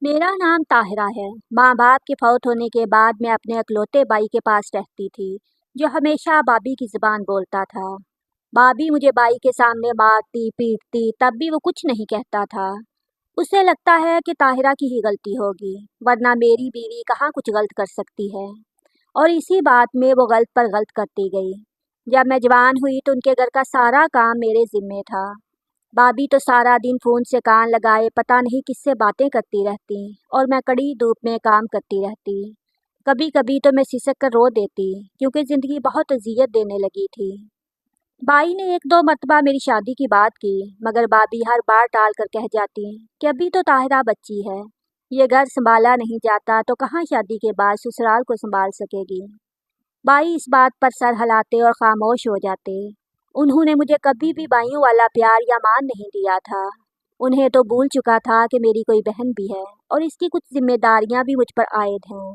मेरा नाम ताहिरा है। माँ बाप के फौत होने के बाद मैं अपने इकलौते भाई के पास रहती थी, जो हमेशा बाबी की ज़ुबान बोलता था। बाबी मुझे भाई के सामने मारती पीटती, तब भी वो कुछ नहीं कहता था। उसे लगता है कि ताहिरा की ही गलती होगी, वरना मेरी बीवी कहाँ कुछ गलत कर सकती है। और इसी बात में वो गलत पर गलत करती गई। जब मैं जवान हुई तो उनके घर का सारा काम मेरे ज़िम्मे था। भाभी तो सारा दिन फ़ोन से कान लगाए पता नहीं किससे बातें करती रहती और मैं कड़ी धूप में काम करती रहती। कभी कभी तो मैं सिसक कर रो देती, क्योंकि ज़िंदगी बहुत अजियत देने लगी थी। भाई ने एक दो मर्तबा मेरी शादी की बात की, मगर भाभी हर बार टाल कर कह जाती कि अभी तो ताहिरा बच्ची है, ये घर संभाला नहीं जाता तो कहाँ शादी के बाद ससुराल को संभाल सकेगी। भाई इस बात पर सर हिलाते और खामोश हो जाते। उन्होंने मुझे कभी भी भाइयों वाला प्यार या मान नहीं दिया था। उन्हें तो भूल चुका था कि मेरी कोई बहन भी है और इसकी कुछ जिम्मेदारियां भी मुझ पर आयद हैं।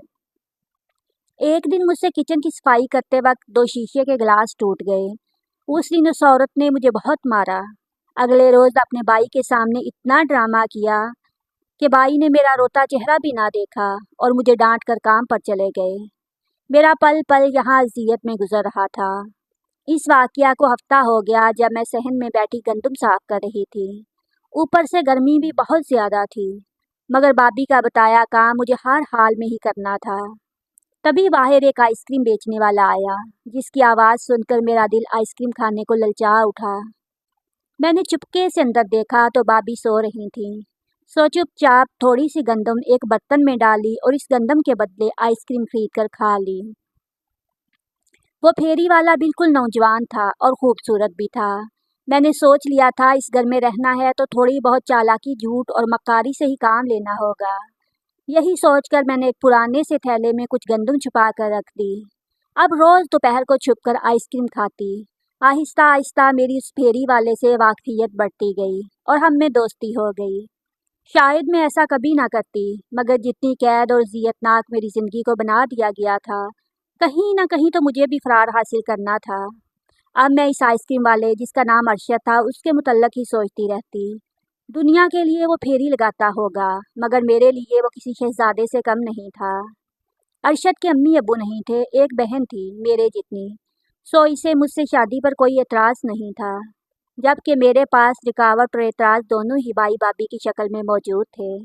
एक दिन मुझसे किचन की सफाई करते वक्त दो शीशे के गिलास टूट गए। उस दिन उस औरत ने मुझे बहुत मारा। अगले रोज अपने भाई के सामने इतना ड्रामा किया कि भाई ने मेरा रोता चेहरा भी ना देखा और मुझे डांट कर काम पर चले गए। मेरा पल पल यहाँ अजियत में गुजर रहा था। इस वाकया को हफ्ता हो गया जब मैं सहन में बैठी गंदम साफ कर रही थी। ऊपर से गर्मी भी बहुत ज़्यादा थी, मगर भाभी का बताया काम मुझे हर हाल में ही करना था। तभी बाहर एक आइसक्रीम बेचने वाला आया, जिसकी आवाज़ सुनकर मेरा दिल आइसक्रीम खाने को ललचा उठा। मैंने चुपके से अंदर देखा तो भाभी सो रही थी। सो चुपचाप थोड़ी सी गंदम एक बर्तन में डाली और इस गंदम के बदले आइसक्रीम खरीद कर खा ली। वो फेरी वाला बिल्कुल नौजवान था और खूबसूरत भी था। मैंने सोच लिया था इस घर में रहना है तो थोड़ी बहुत चालाकी, झूठ और मक्कारी से ही काम लेना होगा। यही सोचकर मैंने एक पुराने से थैले में कुछ गंदम छुपा कर रख दी। अब रोज दोपहर को छुपकर आइसक्रीम खाती। आहिस्ता आहिस्ता मेरी उस फेरी वाले से वाकफियत बढ़ती गई और हम में दोस्ती हो गई। शायद मैं ऐसा कभी ना करती, मगर जितनी कैद और ज़ियतनाक मेरी ज़िंदगी को बना दिया गया था, कहीं ना कहीं तो मुझे भी फरार हासिल करना था। अब मैं इस आइसक्रीम वाले, जिसका नाम अरशद था, उसके मुतल्लक ही सोचती रहती। दुनिया के लिए वो फेरी लगाता होगा, मगर मेरे लिए वो किसी शहजादे से कम नहीं था। अरशद के अम्मी अब्बू नहीं थे, एक बहन थी मेरे जितनी। सो इसे मुझसे शादी पर कोई एतराज़ नहीं था, जबकि मेरे पास रिकावट और एतराज़ दोनों ही भाई भाभी की शक्ल में मौजूद थे।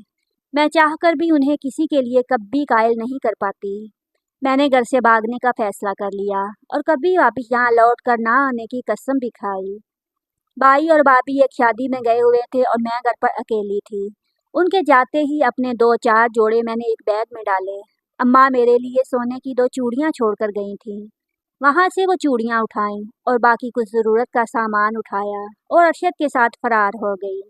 मैं चाहकर भी उन्हें किसी के लिए कभी कायल नहीं कर पाती। मैंने घर से भागने का फैसला कर लिया और कभी वापस यहाँ लौट कर ना आने की कसम भी खाई। भाई और भाभी एक शादी में गए हुए थे और मैं घर पर अकेली थी। उनके जाते ही अपने दो चार जोड़े मैंने एक बैग में डाले। अम्मा मेरे लिए सोने की दो चूड़ियाँ छोड़कर गई थीं। वहाँ से वो चूड़ियाँ उठाईं और बाकी कुछ ज़रूरत का सामान उठाया और अरशद के साथ फरार हो गई।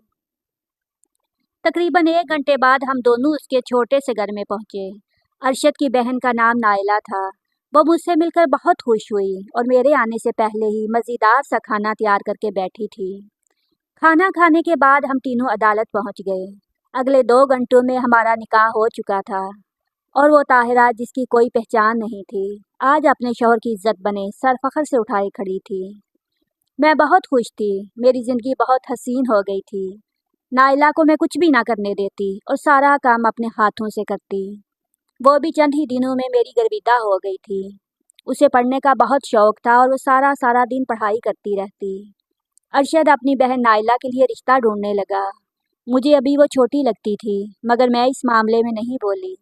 तकरीबन 1 घंटे बाद हम दोनों उसके छोटे से घर में पहुँचे। अरशद की बहन का नाम नाइला था। वो मुझसे मिलकर बहुत खुश हुई और मेरे आने से पहले ही मज़ेदार सा खाना तैयार करके बैठी थी। खाना खाने के बाद हम तीनों अदालत पहुंच गए। अगले 2 घंटों में हमारा निकाह हो चुका था और वो ताहिरा, जिसकी कोई पहचान नहीं थी, आज अपने शौहर की इज्जत बने सर फख्र से उठाए खड़ी थी। मैं बहुत खुश थी। मेरी ज़िंदगी बहुत हसीन हो गई थी। नाइला को मैं कुछ भी ना करने देती और सारा काम अपने हाथों से करती। वो भी चंद ही दिनों में मेरी गर्विदा हो गई थी। उसे पढ़ने का बहुत शौक था और वो सारा सारा दिन पढ़ाई करती रहती। अरशद अपनी बहन नाइला के लिए रिश्ता ढूंढने लगा। मुझे अभी वो छोटी लगती थी, मगर मैं इस मामले में नहीं बोली,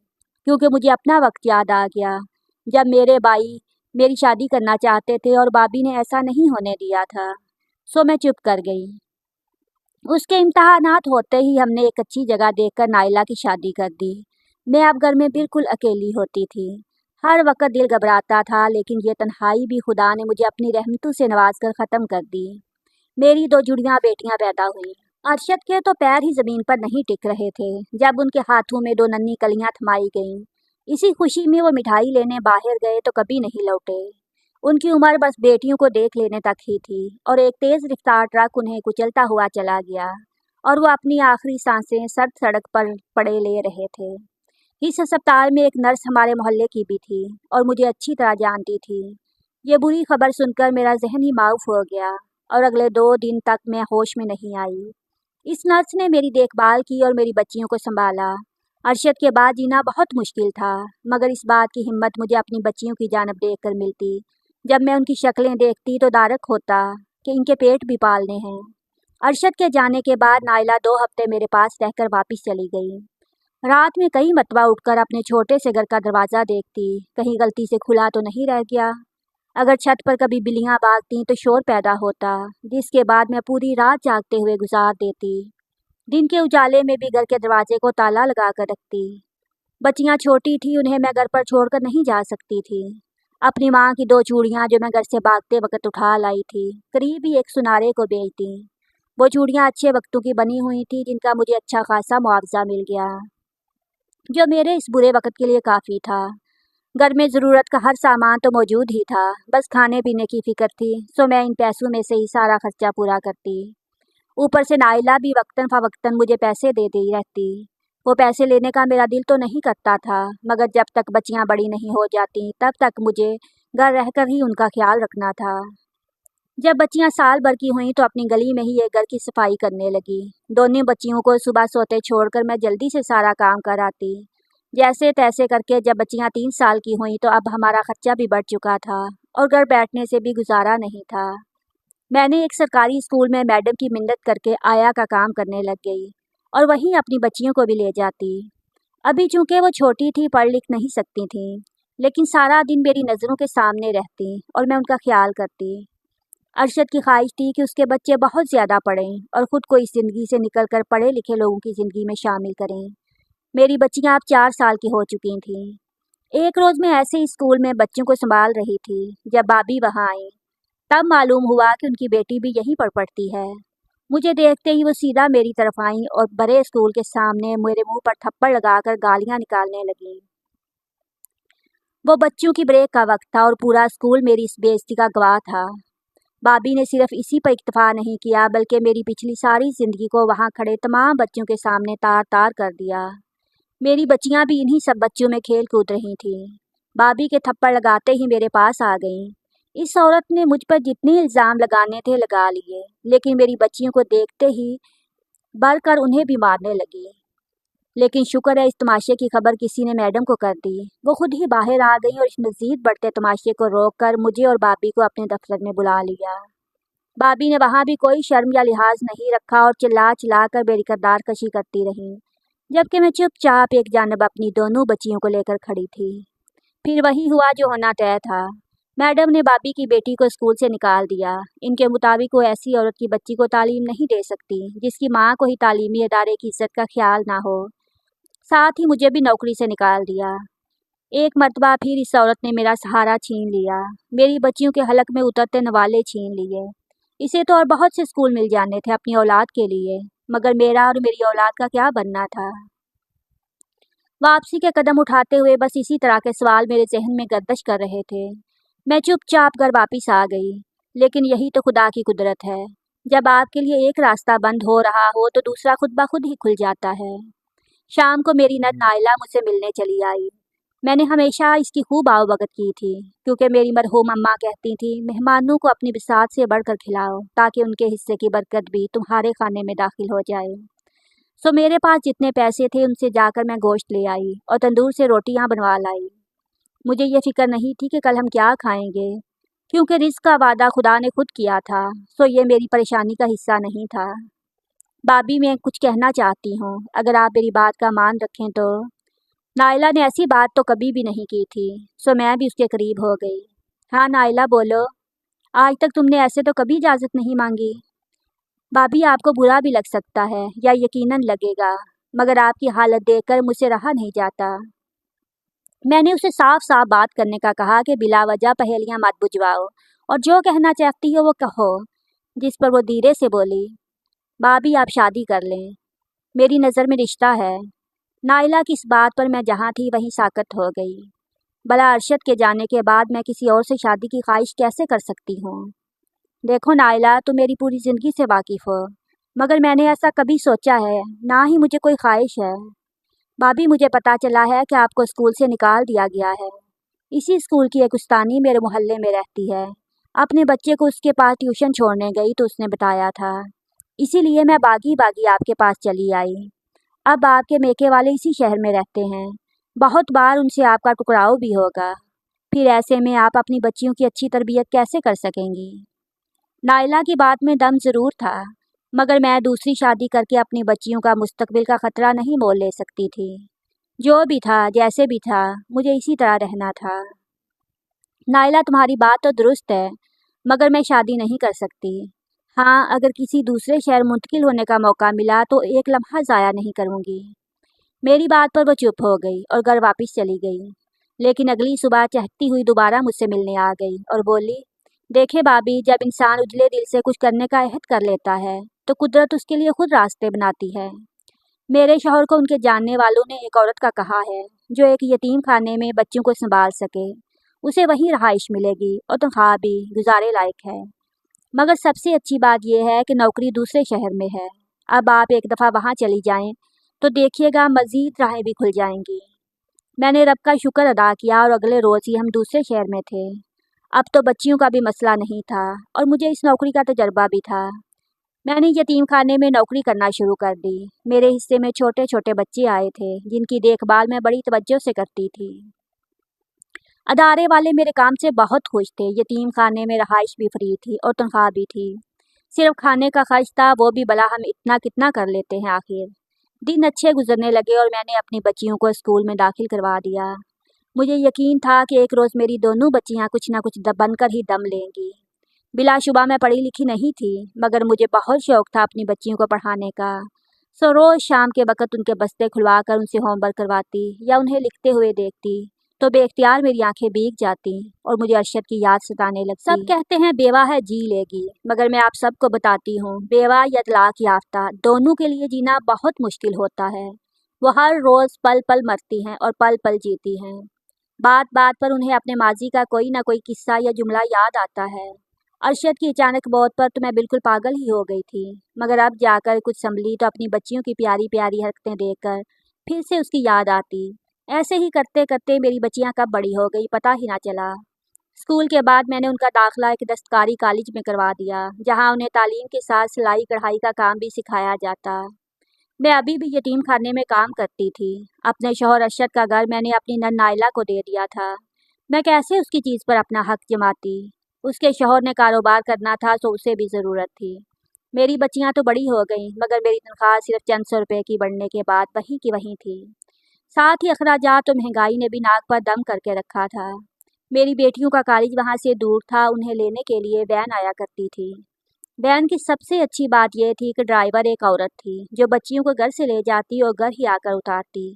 क्योंकि मुझे अपना वक्त याद आ गया जब मेरे भाई मेरी शादी करना चाहते थे और भाभी ने ऐसा नहीं होने दिया था। सो मैं चुप कर गई। उसके इम्तहानात होते ही हमने एक अच्छी जगह देखकर नाइला की शादी कर दी। मैं अब घर में बिल्कुल अकेली होती थी। हर वक्त दिल घबराता था, लेकिन ये तन्हाई भी खुदा ने मुझे अपनी रहमतों से नवाज कर ख़त्म कर दी। मेरी दो जुड़ियां बेटियां पैदा हुईं। अरशद के तो पैर ही ज़मीन पर नहीं टिक रहे थे जब उनके हाथों में दो नन्ही कलियां थमाई गईं। इसी खुशी में वो मिठाई लेने बाहर गए तो कभी नहीं लौटे। उनकी उम्र बस बेटियों को देख लेने तक ही थी और एक तेज़ रफ्तार ट्रक उन्हें कुचलता हुआ चला गया और वो अपनी आखिरी सांसें सर्द सड़क पर पड़े ले रहे थे। इस अस्पताल में एक नर्स हमारे मोहल्ले की भी थी और मुझे अच्छी तरह जानती थी। ये बुरी खबर सुनकर मेरा जहन ही माऊफ हो गया और अगले 2 दिन तक मैं होश में नहीं आई। इस नर्स ने मेरी देखभाल की और मेरी बच्चियों को संभाला। अरशद के बाद जीना बहुत मुश्किल था, मगर इस बात की हिम्मत मुझे अपनी बच्चियों की जानब देख कर मिलती। जब मैं उनकी शक्लें देखती तो दारक होता कि इनके पेट भी पालने हैं। अरशद के जाने के बाद नाइला 2 हफ्ते मेरे पास रहकर वापस चली गई। रात में कई मरतबा उठकर अपने छोटे से घर का दरवाज़ा देखती, कहीं गलती से खुला तो नहीं रह गया। अगर छत पर कभी बिल्लियाँ भागती तो शोर पैदा होता, जिसके बाद मैं पूरी रात जागते हुए गुजार देती। दिन के उजाले में भी घर के दरवाजे को ताला लगा कर रखती। बच्चियाँ छोटी थी, उन्हें मैं घर पर छोड़कर नहीं जा सकती थी। अपनी माँ की 2 चूड़ियाँ जो मैं घर से भागते वक्त उठा लाई थी, करीब ही एक सुनारे को बेच दी। वो चूड़ियाँ अच्छे वक्तों की बनी हुई थी, जिनका मुझे अच्छा खासा मुआवजा मिल गया, जो मेरे इस बुरे वक्त के लिए काफ़ी था। घर में ज़रूरत का हर सामान तो मौजूद ही था, बस खाने पीने की फ़िक्र थी, सो मैं इन पैसों में से ही सारा खर्चा पूरा करती। ऊपर से नाइला भी वक्तन फ़वक्तन मुझे पैसे देती रहती। वो पैसे लेने का मेरा दिल तो नहीं करता था, मगर जब तक बच्चियाँ बड़ी नहीं हो जाती तब तक मुझे घर रहकर ही उनका ख्याल रखना था। जब बच्चियाँ साल भर की हुईं तो अपनी गली में ही एक घर की सफाई करने लगी। दोनों बच्चियों को सुबह सोते छोड़कर मैं जल्दी से सारा काम कर आती। जैसे तैसे करके जब बच्चियाँ 3 साल की हुईं तो अब हमारा खर्चा भी बढ़ चुका था और घर बैठने से भी गुजारा नहीं था। मैंने एक सरकारी स्कूल में मैडम की मिन्नत करके आया का काम करने लग गई और वहीं अपनी बच्चियों को भी ले जाती। अभी चूंकि वो छोटी थी, पढ़ लिख नहीं सकती थी, लेकिन सारा दिन मेरी नज़रों के सामने रहती और मैं उनका ख्याल करती। अरशद की ख्वाहिश थी कि उसके बच्चे बहुत ज़्यादा पढ़ें और ख़ुद को इस ज़िंदगी से निकलकर पढ़े लिखे लोगों की ज़िंदगी में शामिल करें। मेरी बच्चियां अब 4 साल की हो चुकी थीं। एक रोज़ मैं ऐसे ही स्कूल में बच्चों को संभाल रही थी जब भाभी वहाँ आई। तब मालूम हुआ कि उनकी बेटी भी यहीं पर पढ़ती है। मुझे देखते ही वो सीधा मेरी तरफ आई और बड़े स्कूल के सामने मेरे मुंह पर थप्पड़ लगाकर गालियां निकालने लगी। वो बच्चों की ब्रेक का वक्त था और पूरा स्कूल मेरी इस बेइज्जती का गवाह था। भाभी ने सिर्फ इसी पर इक्तफा नहीं किया, बल्कि मेरी पिछली सारी ज़िंदगी को वहाँ खड़े तमाम बच्चों के सामने तार तार कर दिया। मेरी बच्चियाँ भी इन्हीं सब बच्चों में खेल कूद रही थीं। भाभी के थप्पड़ लगाते ही मेरे पास आ गईं। इस औरत ने मुझ पर जितने इल्ज़ाम लगाने थे लगा लिए, लेकिन मेरी बच्चियों को देखते ही बढ़कर उन्हें भी मारने लगी। लेकिन शुक्र है इस तमाशे की खबर किसी ने मैडम को कर दी। वो खुद ही बाहर आ गई और इस मज़ीद बढ़ते तमाशे को रोककर मुझे और भाभी को अपने दफ्तर में बुला लिया। भाभी ने वहाँ भी कोई शर्म या लिहाज नहीं रखा और चिल्ला चिल्ला कर मेरी किरदार कशी करती रही, जबकि मैं चुपचाप एक जानब अपनी दोनों बच्चियों को लेकर खड़ी थी। फिर वही हुआ जो होना तय था। मैडम ने भाभी की बेटी को स्कूल से निकाल दिया। इनके मुताबिक वो ऐसी औरत की बच्ची को तालीम नहीं दे सकती जिसकी माँ को ही तालीमी इदारे की इज्जत का ख्याल ना हो। साथ ही मुझे भी नौकरी से निकाल दिया। एक मर्तबा फिर इस औरत ने मेरा सहारा छीन लिया, मेरी बच्चियों के हलक में उतरते नवाले छीन लिए। इसे तो और बहुत से स्कूल मिल जाने थे अपनी औलाद के लिए, मगर मेरा और मेरी औलाद का क्या बनना था। वापसी के कदम उठाते हुए बस इसी तरह के सवाल मेरे जहन में गर्दिश कर रहे थे। मैं चुपचाप घर वापस आ गई, लेकिन यही तो खुदा की कुदरत है। जब आपके लिए एक रास्ता बंद हो रहा हो तो दूसरा खुद ब खुद ही खुल जाता है। शाम को मेरी नंद नाइला मुझसे मिलने चली आई। मैंने हमेशा इसकी खूब आवभगत की थी, क्योंकि मेरी मरहूम अम्मा कहती थी, मेहमानों को अपनी बिसात से बढ़कर खिलाओ ताकि उनके हिस्से की बरकत भी तुम्हारे खाने में दाखिल हो जाए। सो मेरे पास जितने पैसे थे उनसे जाकर मैं गोश्त ले आई और तंदूर से रोटियां बनवा लाई। मुझे ये फिक्र नहीं थी कि कल हम क्या खाएंगे, क्योंकि रिस्क का वादा खुदा ने खुद किया था, सो ये मेरी परेशानी का हिस्सा नहीं था। भाभी, मैं कुछ कहना चाहती हूँ, अगर आप मेरी बात का मान रखें तो। नाइला ने ऐसी बात तो कभी भी नहीं की थी, सो मैं भी उसके करीब हो गई। हाँ नाइला बोलो, आज तक तुमने ऐसे तो कभी इजाज़त नहीं मांगी। भाभी, आपको बुरा भी लग सकता है या यकीनन लगेगा, मगर आपकी हालत देखकर मुझसे रहा नहीं जाता। मैंने उसे साफ साफ बात करने का कहा कि बिला वजह पहेलियां मत बुझवाओ और जो कहना चाहती हो वो कहो, जिस पर वो धीरे से बोली, भाभी आप शादी कर लें, मेरी नज़र में रिश्ता है। नाइला की इस बात पर मैं जहाँ थी वहीं साकत हो गई। भला अरशद के जाने के बाद मैं किसी और से शादी की ख्वाहिश कैसे कर सकती हूँ। देखो नाइला, तुम मेरी पूरी ज़िंदगी से वाकिफ़ हो, मगर मैंने ऐसा कभी सोचा है, ना ही मुझे कोई ख्वाहिश है। भाभी, मुझे पता चला है कि आपको स्कूल से निकाल दिया गया है। इसी स्कूल की एक उस्तानी मेरे मोहल्ले में रहती है। अपने बच्चे को उसके पास ट्यूशन छोड़ने गई तो उसने बताया था, इसीलिए मैं बागी बागी आपके पास चली आई। अब आपके मेके वाले इसी शहर में रहते हैं, बहुत बार उनसे आपका टकराव भी होगा, फिर ऐसे में आप अपनी बच्चियों की अच्छी तरबियत कैसे कर सकेंगी? नायला की बात में दम ज़रूर था, मगर मैं दूसरी शादी करके अपनी बच्चियों का मुस्तकबिल का ख़तरा नहीं मोल ले सकती थी। जो भी था, जैसे भी था, मुझे इसी तरह रहना था। नायला, तुम्हारी बात तो दुरुस्त है, मगर मैं शादी नहीं कर सकती। हाँ, अगर किसी दूसरे शहर मुंतकिल होने का मौका मिला तो एक लम्हा ज़ाया नहीं करूँगी। मेरी बात पर वो चुप हो गई और घर वापस चली गई। लेकिन अगली सुबह चहकती हुई दोबारा मुझसे मिलने आ गई और बोली, देखे भाभी, जब इंसान उजले दिल से कुछ करने का अहद कर लेता है तो कुदरत उसके लिए खुद रास्ते बनाती है। मेरे शौहर को उनके जानने वालों ने एक औरत का कहा है जो एक यतीम खाने में बच्चों को संभाल सके, उसे वहीं रहाइश मिलेगी और तनख्वाह भी गुजारे लायक है। मगर सबसे अच्छी बात यह है कि नौकरी दूसरे शहर में है। अब आप एक दफ़ा वहाँ चली जाएं तो देखिएगा मज़ीद राहें भी खुल जाएंगी। मैंने रब का शुक्र अदा किया और अगले रोज़ ही हम दूसरे शहर में थे। अब तो बच्चियों का भी मसला नहीं था और मुझे इस नौकरी का तजर्बा भी था। मैंने यतीम खाने में नौकरी करना शुरू कर दी। मेरे हिस्से में छोटे छोटे बच्चे आए थे जिनकी देखभाल मैं बड़ी तवज्जो से करती थी। अदारे वाले मेरे काम से बहुत खुश थे। यतीम खाने में रहाइश भी फ्री थी और तनख्वाह भी थी। सिर्फ खाने का खर्च था, वो भी भला हम इतना कितना कर लेते हैं आखिर। दिन अच्छे गुजरने लगे और मैंने अपनी बच्चियों को स्कूल में दाखिल करवा दिया। मुझे यकीन था कि एक रोज़ मेरी दोनों बच्चियां कुछ ना कुछ बनकर ही दम लेंगी। बिलाशुबा मैं पढ़ी लिखी नहीं थी, मगर मुझे बहुत शौक था अपनी बच्चियों को पढ़ाने का। सो रोज़ शाम के वक़्त उनके बस्ते खुलवा कर उनसे होमवर्क करवाती या उन्हें लिखते हुए देखती तो बेख्तियार मेरी आंखें भीग जाती और मुझे अरशद की याद सताने लगती। सब कहते हैं बेवा है जी लेगी, मगर मैं आप सबको बताती हूँ, बेवा या तलाक याफ्ता दोनों के लिए जीना बहुत मुश्किल होता है। वो हर रोज़ पल पल मरती हैं और पल पल जीती हैं। बात बात पर उन्हें अपने माजी का कोई ना कोई किस्सा या जुमला याद आता है। अरशद की अचानक मौत पर तो मैं बिल्कुल पागल ही हो गई थी, मगर अब जाकर कुछ संभली तो अपनी बच्चियों की प्यारी प्यारी हरकतें देखकर फिर से उसकी याद आती। ऐसे ही करते करते मेरी बच्चियां कब बड़ी हो गई पता ही ना चला। स्कूल के बाद मैंने उनका दाखिला एक दस्तकारी कॉलेज में करवा दिया, जहां उन्हें तालीम के साथ सिलाई कढ़ाई का काम भी सिखाया जाता। मैं अभी भी यतीम खाने में काम करती थी। अपने शौहर अरशद का घर मैंने अपनी नन नाइला को दे दिया था। मैं कैसे उसकी चीज़ पर अपना हक जमाती? उसके शौहर ने कारोबार करना था तो उसे भी ज़रूरत थी। मेरी बच्चियां तो बड़ी हो गईं, मगर मेरी तनख्वाह सिर्फ चंद सौ रुपये की बढ़ने के बाद वहीं की वहीं थी। साथ ही अखराजात और महंगाई ने भी नाक पर दम करके रखा था। मेरी बेटियों का कॉलेज वहाँ से दूर था, उन्हें लेने के लिए वैन आया करती थी। वैन की सबसे अच्छी बात यह थी कि ड्राइवर एक औरत थी जो बच्चियों को घर से ले जाती और घर ही आकर उतारती।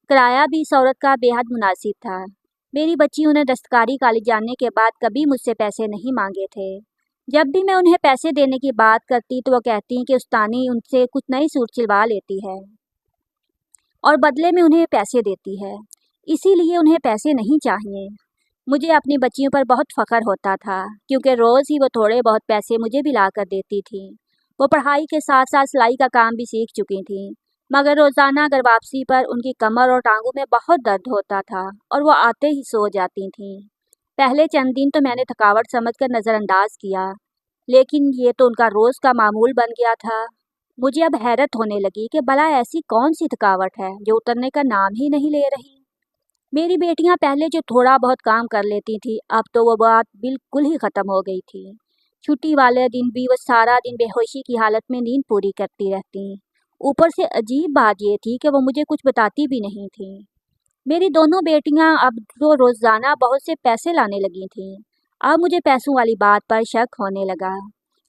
किराया भी इस औरत का बेहद मुनासिब था। मेरी बच्चियों ने दस्तकारी कॉलेज जाने के बाद कभी मुझसे पैसे नहीं मांगे थे। जब भी मैं उन्हें पैसे देने की बात करती तो वो कहती कि उस्तानी उनसे कुछ नई सूट सिलवा लेती है और बदले में उन्हें पैसे देती है, इसीलिए उन्हें पैसे नहीं चाहिए। मुझे अपनी बच्चियों पर बहुत फ़ख्र होता था, क्योंकि रोज़ ही वो थोड़े बहुत पैसे मुझे भी ला कर देती थी। वो पढ़ाई के साथ साथ सिलाई का काम भी सीख चुकी थी, मगर रोज़ाना घर वापसी पर उनकी कमर और टांगों में बहुत दर्द होता था और वो आते ही सो जाती थीं। पहले चंद दिन तो मैंने थकावट समझकर नज़रअंदाज किया, लेकिन ये तो उनका रोज़ का मामूल बन गया था। मुझे अब हैरत होने लगी कि भला ऐसी कौन सी थकावट है जो उतरने का नाम ही नहीं ले रही। मेरी बेटियां पहले जो थोड़ा बहुत काम कर लेती थी, अब तो वो बात बिल्कुल ही ख़त्म हो गई थी। छुट्टी वाले दिन भी वो सारा दिन बेहोशी की हालत में नींद पूरी करती रहती। ऊपर से अजीब बात ये थी कि वो मुझे कुछ बताती भी नहीं थी। मेरी दोनों बेटियां अब तो रोज़ाना बहुत से पैसे लाने लगी थीं। अब मुझे पैसों वाली बात पर शक होने लगा।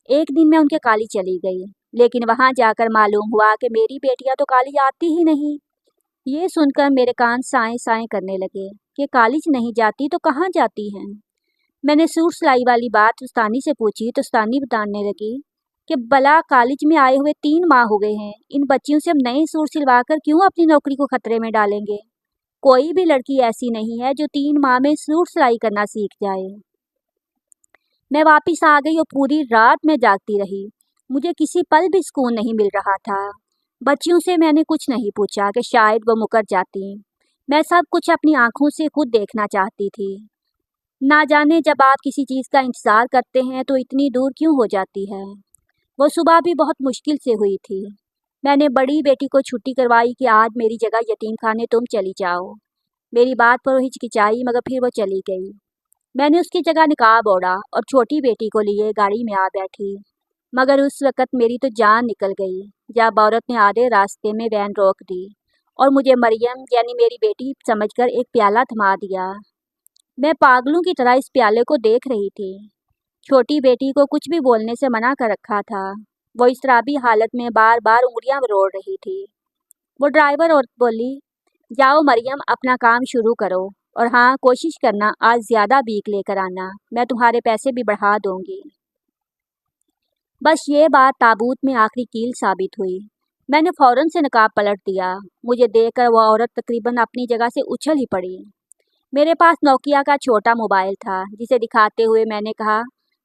एक दिन मैं उनके कॉलेज चली गई, लेकिन वहाँ जाकर मालूम हुआ कि मेरी बेटियां तो कॉलेज आती ही नहीं। ये सुनकर मेरे कान साएं साएं करने लगे कि कॉलेज नहीं जाती तो कहाँ जाती हैं। मैंने सूट सिलाई वाली बात उस्तानी से पूछी तो उस्तानी बताने लगी कि भला कॉलेज में आए हुए 3 माह हो गए हैं, इन बच्चियों से हम नए सूट सिलवा कर क्यों अपनी नौकरी को खतरे में डालेंगे? कोई भी लड़की ऐसी नहीं है जो 3 माह में सूट सिलाई करना सीख जाए। मैं वापस आ गई और पूरी रात मैं जागती रही। मुझे किसी पल भी सुकून नहीं मिल रहा था। बच्चियों से मैंने कुछ नहीं पूछा कि शायद वो मुकर जाती। मैं सब कुछ अपनी आंखों से खुद देखना चाहती थी। ना जाने जब आप किसी चीज़ का इंतज़ार करते हैं तो इतनी दूर क्यों हो जाती है। वो सुबह भी बहुत मुश्किल से हुई थी। मैंने बड़ी बेटी को छुट्टी करवाई कि आज मेरी जगह यतीम खाने तुम चली जाओ। मेरी बात पर वो हिचकिचाई मगर फिर वो चली गई। मैंने उसकी जगह निकाब ओढ़ा और छोटी बेटी को लिए गाड़ी में आ बैठी। मगर उस वक़्त मेरी तो जान निकल गई जब औरत ने आधे रास्ते में वैन रोक दी और मुझे मरियम यानी मेरी बेटी समझकर एक प्याला थमा दिया। मैं पागलों की तरह इस प्याले को देख रही थी। छोटी बेटी को कुछ भी बोलने से मना कर रखा था। वो इसराबी हालत में बार बार उंगलियां मरोड़ रही थी। वो ड्राइवर औरत बोली, जाओ मरियम अपना काम शुरू करो और हाँ कोशिश करना आज ज़्यादा बीक लेकर आना, मैं तुम्हारे पैसे भी बढ़ा दूंगी। बस ये बात ताबूत में आखिरी कील साबित हुई। मैंने फौरन से नकाब पलट दिया। मुझे देखकर वो औरत तकरीबन अपनी जगह से उछल ही पड़ी। मेरे पास नोकिया का छोटा मोबाइल था जिसे दिखाते हुए मैंने कहा,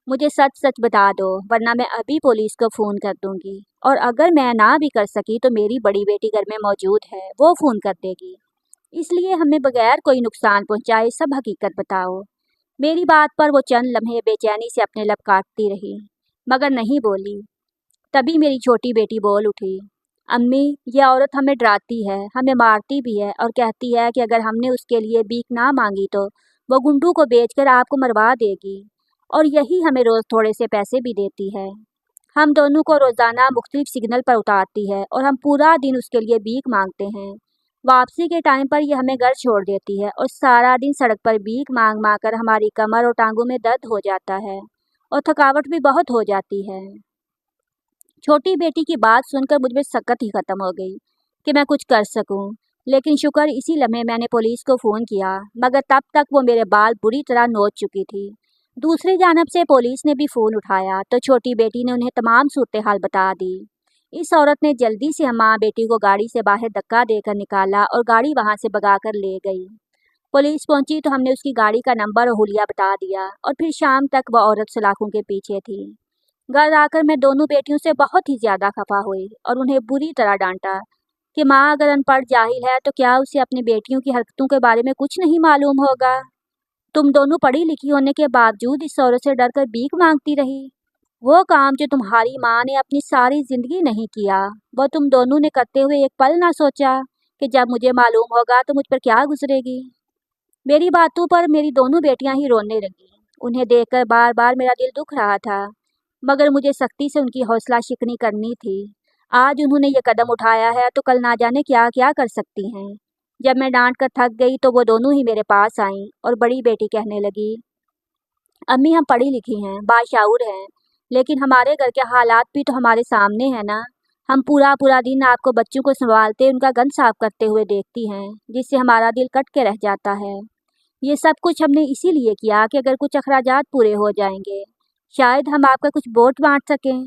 मुझे सच सच बता दो वरना मैं अभी पुलिस को फ़ोन कर दूंगी, और अगर मैं ना भी कर सकी तो मेरी बड़ी बेटी घर में मौजूद है, वो फ़ोन कर देगी। इसलिए हमें बगैर कोई नुकसान पहुंचाए सब हकीकत बताओ। मेरी बात पर वो चंद लम्हे बेचैनी से अपने लब काटती रही मगर नहीं बोली। तभी मेरी छोटी बेटी बोल उठी, अम्मी ये औरत हमें डराती है, हमें मारती भी है और कहती है कि अगर हमने उसके लिए भीख ना मांगी तो वो गुंडू को बेचकर आपको मरवा देगी, और यही हमें रोज़ थोड़े से पैसे भी देती है। हम दोनों को रोज़ाना मुख्तलिफ सिग्नल पर उतारती है और हम पूरा दिन उसके लिए भीख मांगते हैं। वापसी के टाइम पर ये हमें घर छोड़ देती है और सारा दिन सड़क पर भीख मांग मांग कर हमारी कमर और टांगों में दर्द हो जाता है और थकावट भी बहुत हो जाती है। छोटी बेटी की बात सुनकर मुझ में सकत ही खत्म हो गई कि मैं कुछ कर सकूं, लेकिन शुक्र इसी लम्हे मैंने पुलिस को फ़ोन किया, मगर तब तक वो मेरे बाल बुरी तरह नोच चुकी थी। दूसरी जानब से पुलिस ने भी फ़ोन उठाया तो छोटी बेटी ने उन्हें तमाम सूरत हाल बता दी। इस औरत ने जल्दी से हम माँ बेटी को गाड़ी से बाहर धक्का देकर निकाला और गाड़ी वहाँ से भगा कर ले गई। पुलिस पहुंची तो हमने उसकी गाड़ी का नंबर और हुलिया बता दिया और फिर शाम तक वह औरत सलाखों के पीछे थी। घर आकर मैं दोनों बेटियों से बहुत ही ज़्यादा खफा हुई और उन्हें बुरी तरह डांटा कि माँ अगर अनपढ़ जाहिल है तो क्या उसे अपनी बेटियों की हरकतों के बारे में कुछ नहीं मालूम होगा। तुम दोनों पढ़ी लिखी होने के बावजूद इस औरत से डरकर भीख मांगती रही। वो काम जो तुम्हारी माँ ने अपनी सारी जिंदगी नहीं किया, वो तुम दोनों ने करते हुए एक पल ना सोचा कि जब मुझे मालूम होगा तो मुझ पर क्या गुजरेगी। मेरी बातों पर मेरी दोनों बेटियां ही रोने लगी। उन्हें देखकर बार बार मेरा दिल दुख रहा था, मगर मुझे सख्ती से उनकी हौसला शिकनी करनी थी। आज उन्होंने ये कदम उठाया है तो कल ना जाने क्या क्या कर सकती हैं। जब मैं डांट कर थक गई तो वो दोनों ही मेरे पास आईं और बड़ी बेटी कहने लगी, अम्मी हम पढ़ी लिखी हैं, बाशऊर हैं, लेकिन हमारे घर के हालात भी तो हमारे सामने हैं ना। हम पूरा पूरा दिन आपको बच्चों को संभालते उनका गंद साफ करते हुए देखती हैं, जिससे हमारा दिल कट के रह जाता है। ये सब कुछ हमने इसीलिए किया कि अगर कुछ अखराजात पूरे हो जाएंगे शायद हम आपका कुछ बोझ बांट सकें,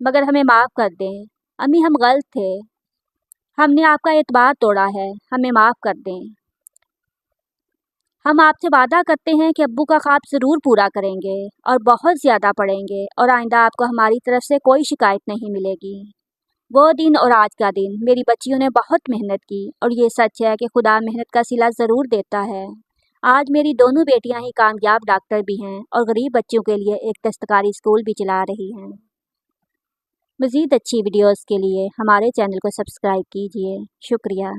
मगर हमें माफ़ कर दें। अम्मी हम गलत थे, हमने आपका एतबार तोड़ा है, हमें माफ़ कर दें। हम आपसे वादा करते हैं कि अब्बू का ख्वाब ज़रूर पूरा करेंगे और बहुत ज़्यादा पढ़ेंगे और आइंदा आपको हमारी तरफ से कोई शिकायत नहीं मिलेगी। वो दिन और आज का दिन मेरी बच्चियों ने बहुत मेहनत की और ये सच है कि खुदा मेहनत का सिला ज़रूर देता है। आज मेरी दोनों बेटियां ही कामयाब डॉक्टर भी हैं और गरीब बच्चों के लिए एक दस्तकारी स्कूल भी चला रही हैं। मज़ीद अच्छी वीडियोस के लिए हमारे चैनल को सब्सक्राइब कीजिए। शुक्रिया।